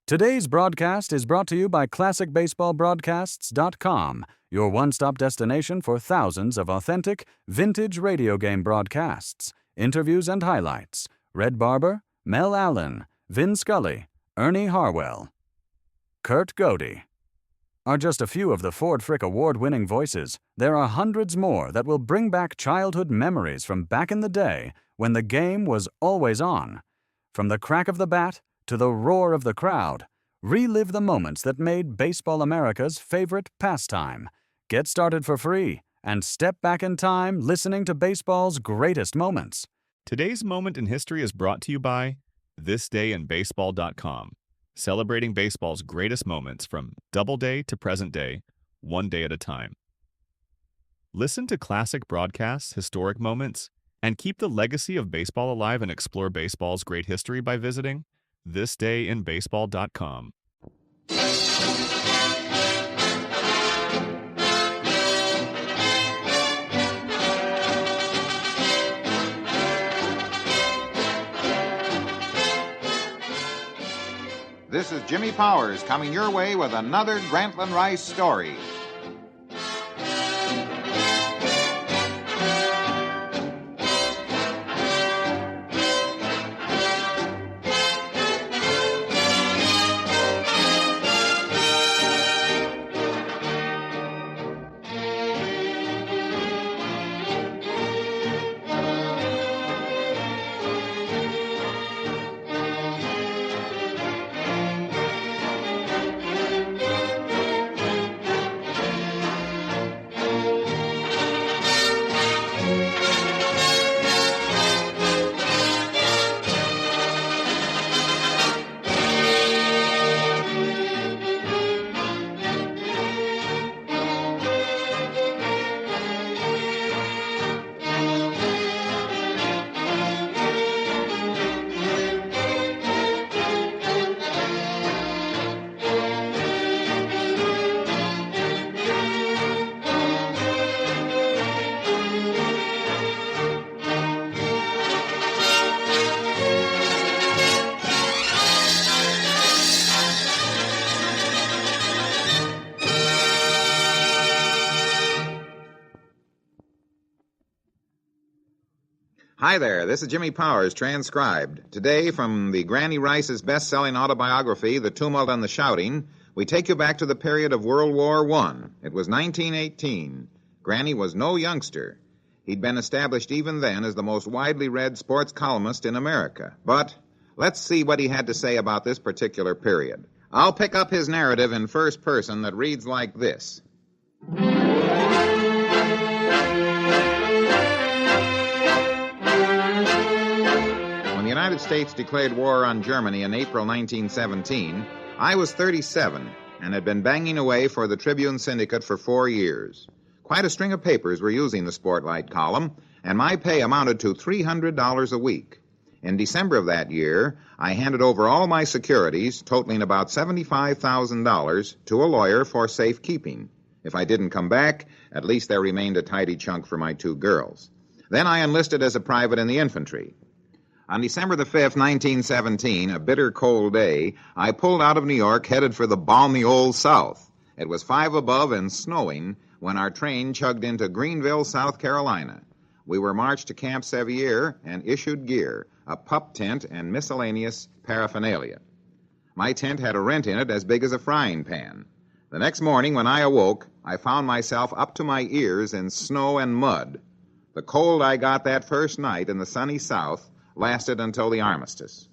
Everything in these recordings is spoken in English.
Today's broadcast is brought to you by ClassicBaseballBroadcasts.com, your one-stop destination for thousands of authentic, vintage radio game broadcasts, interviews and highlights. Red Barber, Mel Allen, Vin Scully, Ernie Harwell, Kurt Godey are just a few of the Ford Frick Award-winning voices. There are hundreds more that will bring back childhood memories from back in the day when the game was always on. From the crack of the bat to the roar of the crowd, relive the moments that made Baseball America's favorite pastime. Get started for free and step back in time listening to baseball's greatest moments. Today's moment in history is brought to you by thisdayinbaseball.com, celebrating baseball's greatest moments from Doubleday to present day, one day at a time. Listen to classic broadcasts, historic moments, and keep the legacy of baseball alive and explore baseball's great history by visiting thisdayinbaseball.com. This is Jimmy Powers coming your way with another Grantland Rice story. Hi there, this is Jimmy Powers, transcribed. Today, from the Granny Rice's best-selling autobiography, The Tumult and the Shouting, we take you back to the period of World War I. It was 1918. Granny was no youngster. He'd been established even then as the most widely read sports columnist in America. But let's see what he had to say about this particular period. I'll pick up his narrative in first person that reads like this. The United States declared war on Germany in April 1917, I was 37 and had been banging away for the Tribune Syndicate for 4 years. Quite a string of papers were using the Sportlight column, and my pay amounted to $300 a week. In December of that year, I handed over all my securities, totaling about $75,000, to a lawyer for safekeeping. If I didn't come back, at least there remained a tidy chunk for my 2 girls. Then I enlisted as a private in the infantry. On December the 5th, 1917, a bitter cold day, I pulled out of New York, headed for the balmy Old South. It was 5 above and snowing when our train chugged into Greenville, South Carolina. We were marched to Camp Sevier and issued gear, a pup tent and miscellaneous paraphernalia. My tent had a rent in it as big as a frying pan. The next morning, when I awoke, I found myself up to my ears in snow and mud. The cold I got that first night in the sunny South lasted until the armistice.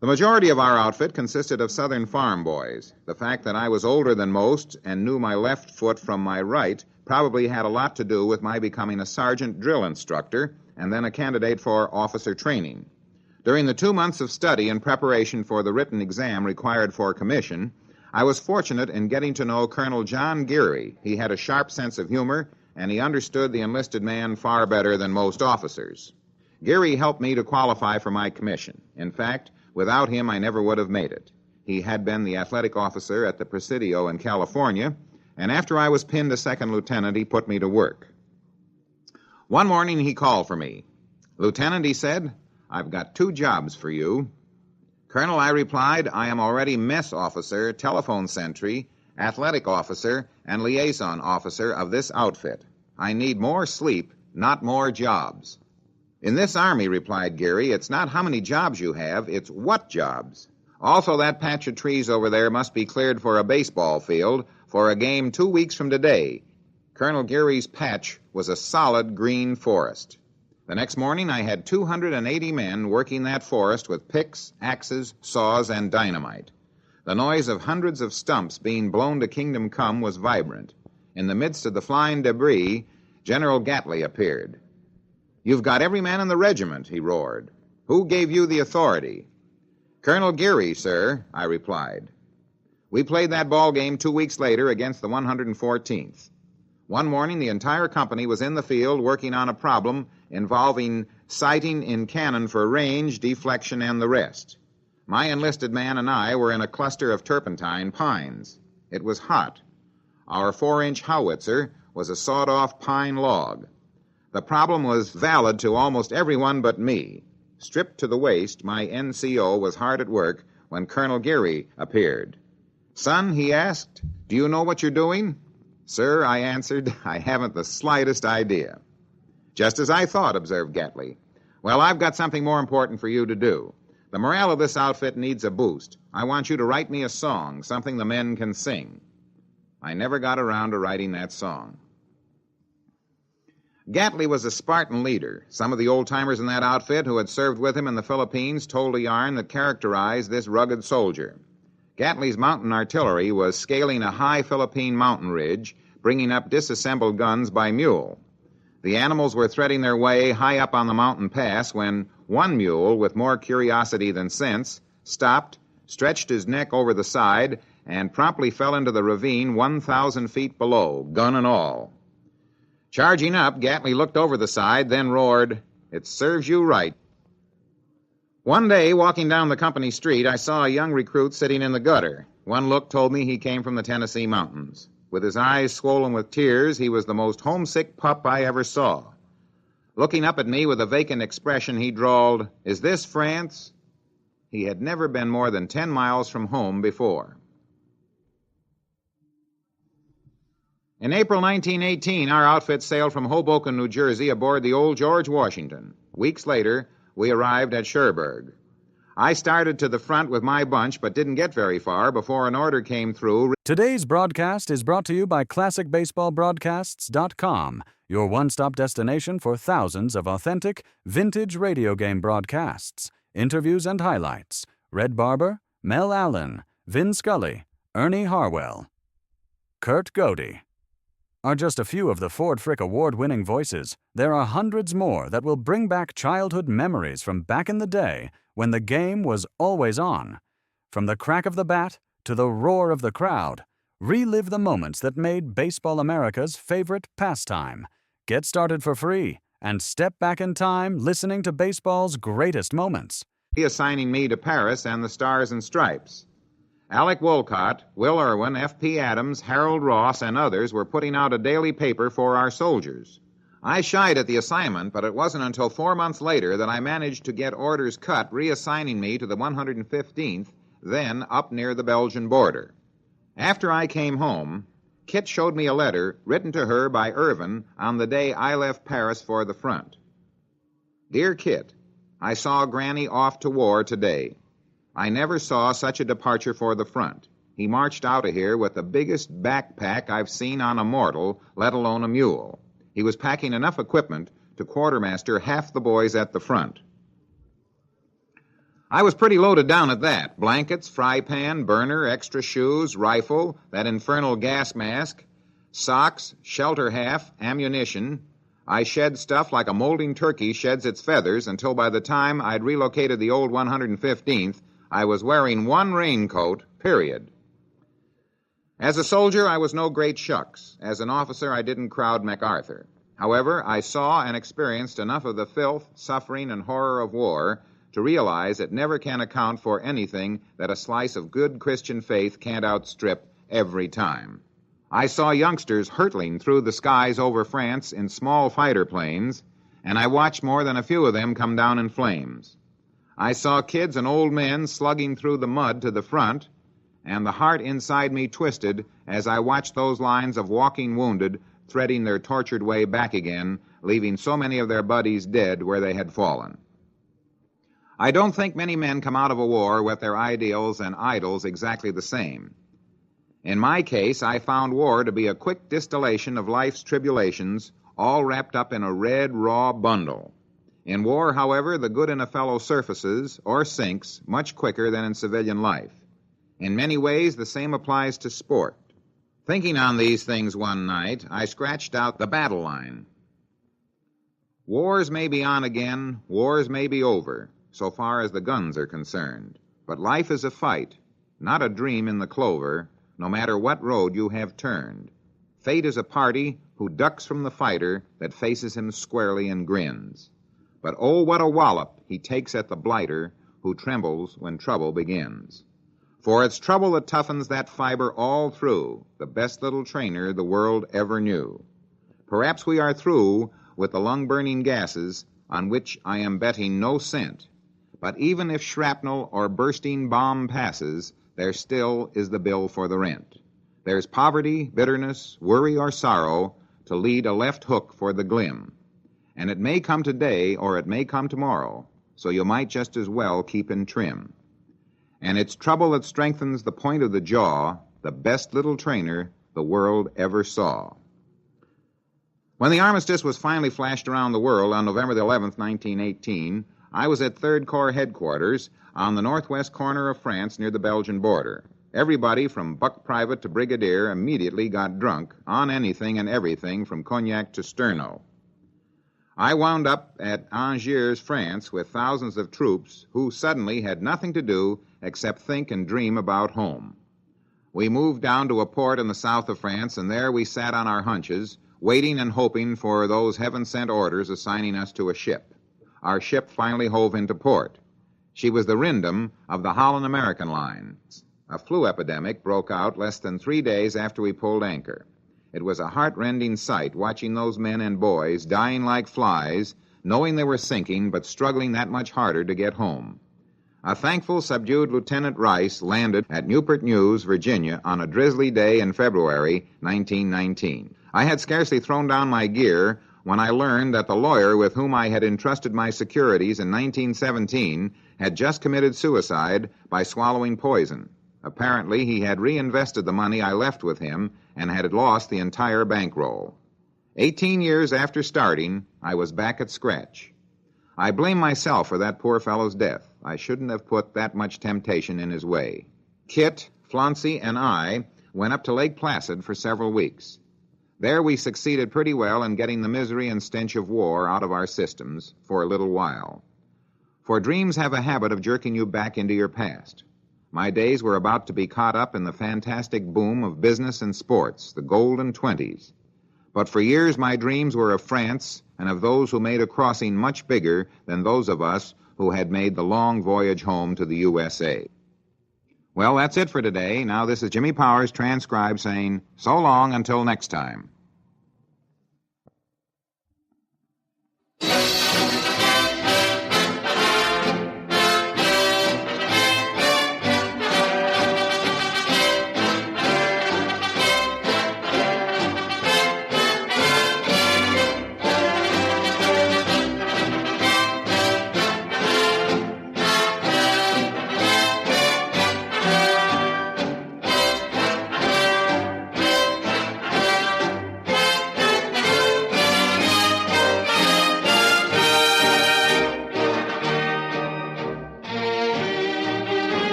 The majority of our outfit consisted of Southern farm boys. The fact that I was older than most and knew my left foot from my right probably had a lot to do with my becoming a sergeant drill instructor and then a candidate for officer training. During the 2 months of study in preparation for the written exam required for commission, I was fortunate in getting to know Colonel John Geary. He had a sharp sense of humor, and he understood the enlisted man far better than most officers. Geary helped me to qualify for my commission. In fact, without him, I never would have made it. He had been the athletic officer at the Presidio in California, and after I was pinned to second lieutenant, he put me to work. One morning, he called for me. "Lieutenant," he said, "I've got 2 jobs for you." Colonel, I replied, I am already mess officer, telephone sentry, athletic officer, and liaison officer of this outfit. I need more sleep, not more jobs. In this Army, replied Geary, it's not how many jobs you have, it's what jobs. Also, that patch of trees over there must be cleared for a baseball field for a game 2 weeks from today. Colonel Geary's patch was a solid green forest. The next morning, I had 280 men working that forest with picks, axes, saws, and dynamite. The noise of hundreds of stumps being blown to kingdom come was vibrant. In the midst of the flying debris, General Gately appeared. You've got every man in the regiment, he roared. Who gave you the authority? Colonel Geary, sir, I replied. We played that ball game 2 weeks later against the 114th. One morning, the entire company was in the field working on a problem involving sighting in cannon for range, deflection, and the rest. My enlisted man and I were in a cluster of turpentine pines. It was hot. Our 4-inch howitzer was a sawed-off pine log. The problem was valid to almost everyone but me. Stripped to the waist, my NCO was hard at work when Colonel Geary appeared. Son, he asked, do you know what you're doing? Sir, I answered, I haven't the slightest idea. Just as I thought, observed Gately. Well, I've got something more important for you to do. The morale of this outfit needs a boost. I want you to write me a song, something the men can sing. I never got around to writing that song. Gately was a Spartan leader. Some of the old-timers in that outfit who had served with him in the Philippines told a yarn that characterized this rugged soldier. Gately's mountain artillery was scaling a high Philippine mountain ridge, bringing up disassembled guns by mule. The animals were threading their way high up on the mountain pass when one mule, with more curiosity than sense, stopped, stretched his neck over the side, and promptly fell into the ravine 1,000 feet below, gun and all. Charging up, Gately looked over the side, then roared, "It serves you right." One day, walking down the company street, I saw a young recruit sitting in the gutter. One look told me he came from the Tennessee mountains. With his eyes swollen with tears, he was the most homesick pup I ever saw. Looking up at me with a vacant expression, he drawled, "Is this France?" He had never been more than 10 miles from home before. In April 1918, our outfit sailed from Hoboken, New Jersey, aboard the old George Washington. Weeks later, we arrived at Cherbourg. I started to the front with my bunch, but didn't get very far before an order came through. Today's broadcast is brought to you by ClassicBaseballBroadcasts.com, your one-stop destination for thousands of authentic, vintage radio game broadcasts, interviews and highlights. Red Barber, Mel Allen, Vin Scully, Ernie Harwell, Kurt Godey are just a few of the Ford Frick award-winning voices. There are hundreds more that will bring back childhood memories from back in the day when the game was always on. From the crack of the bat to the roar of the crowd, relive the moments that made Baseball America's favorite pastime. Get started for free and step back in time listening to baseball's greatest moments. Reassigning me to Paris and the Stars and Stripes. Alec Wolcott, Will Irwin, F.P. Adams, Harold Ross, and others were putting out a daily paper for our soldiers. I shied at the assignment, but it wasn't until 4 months later that I managed to get orders cut reassigning me to the 115th, then up near the Belgian border. After I came home, Kit showed me a letter written to her by Irvin on the day I left Paris for the front. Dear Kit, I saw Granny off to war today. I never saw such a departure for the front. He marched out of here with the biggest backpack I've seen on a mortal, let alone a mule. He was packing enough equipment to quartermaster half the boys at the front. I was pretty loaded down at that. Blankets, fry pan, burner, extra shoes, rifle, that infernal gas mask, socks, shelter half, ammunition. I shed stuff like a molding turkey sheds its feathers until by the time I'd relocated the old 115th, I was wearing one raincoat, period. As a soldier, I was no great shucks. As an officer, I didn't crowd MacArthur. However, I saw and experienced enough of the filth, suffering, and horror of war to realize it never can account for anything that a slice of good Christian faith can't outstrip every time. I saw youngsters hurtling through the skies over France in small fighter planes, and I watched more than a few of them come down in flames. I saw kids and old men slugging through the mud to the front, and the heart inside me twisted as I watched those lines of walking wounded threading their tortured way back again, leaving so many of their buddies dead where they had fallen. I don't think many men come out of a war with their ideals and idols exactly the same. In my case, I found war to be a quick distillation of life's tribulations, all wrapped up in a red, raw bundle. In war, however, the good in a fellow surfaces, or sinks, much quicker than in civilian life. In many ways, the same applies to sport. Thinking on these things one night, I scratched out the battle line. Wars may be on again, wars may be over, so far as the guns are concerned. But life is a fight, not a dream in the clover, no matter what road you have turned. Fate is a party who ducks from the fighter that faces him squarely and grins. But oh, what a wallop he takes at the blighter who trembles when trouble begins. For it's trouble that toughens that fiber all through, the best little trainer the world ever knew. Perhaps we are through with the lung-burning gases on which I am betting no cent. But even if shrapnel or bursting bomb passes, there still is the bill for the rent. There's poverty, bitterness, worry, or sorrow to lead a left hook for the glim. And it may come today or it may come tomorrow, so you might just as well keep in trim. And it's trouble that strengthens the point of the jaw, the best little trainer the world ever saw. When the armistice was finally flashed around the world on November the 11th, 1918, I was at 3rd Corps headquarters on the northwest corner of France near the Belgian border. Everybody from buck private to brigadier immediately got drunk on anything and everything from cognac to sterno. I wound up at Angers, France, with thousands of troops who suddenly had nothing to do except think and dream about home. We moved down to a port in the south of France, and there we sat on our hunches, waiting and hoping for those heaven-sent orders assigning us to a ship. Our ship finally hove into port. She was the Rindam of the Holland-American line. A flu epidemic broke out less than 3 days after we pulled anchor. It was a heart-rending sight watching those men and boys dying like flies, knowing they were sinking but struggling that much harder to get home. A thankful, subdued Lieutenant Rice landed at Newport News, Virginia, on a drizzly day in February 1919. I had scarcely thrown down my gear when I learned that the lawyer with whom I had entrusted my securities in 1917 had just committed suicide by swallowing poison. Apparently, he had reinvested the money I left with him and had lost the entire bankroll. 18 years after starting, I was back at scratch. I blame myself for that poor fellow's death. I shouldn't have put that much temptation in his way. Kit, Flauncey, and I went up to Lake Placid for several weeks. There we succeeded pretty well in getting the misery and stench of war out of our systems for a little while. For dreams have a habit of jerking you back into your past. My days were about to be caught up in the fantastic boom of business and sports, the golden 20s. But for years my dreams were of France and of those who made a crossing much bigger than those of us who had made the long voyage home to the USA. Well, that's it for today. Now this is Jimmy Powers, transcribed, saying, so long until next time.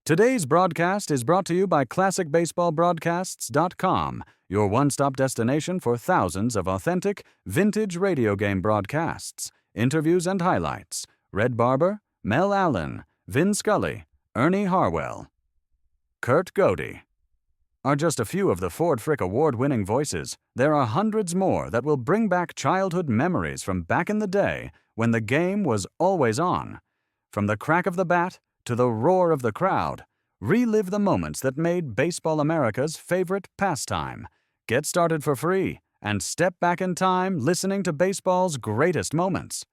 Today's broadcast is brought to you by ClassicBaseballBroadcasts.com, your one-stop destination for thousands of authentic, vintage radio game broadcasts, interviews and highlights. Red Barber, Mel Allen, Vin Scully, Ernie Harwell, Kurt Godey are just a few of the Ford Frick award-winning voices. There are hundreds more that will bring back childhood memories from back in the day when the game was always on. From the crack of the bat to the roar of the crowd, relive the moments that made Baseball America's favorite pastime. Get started for free and step back in time listening to baseball's greatest moments.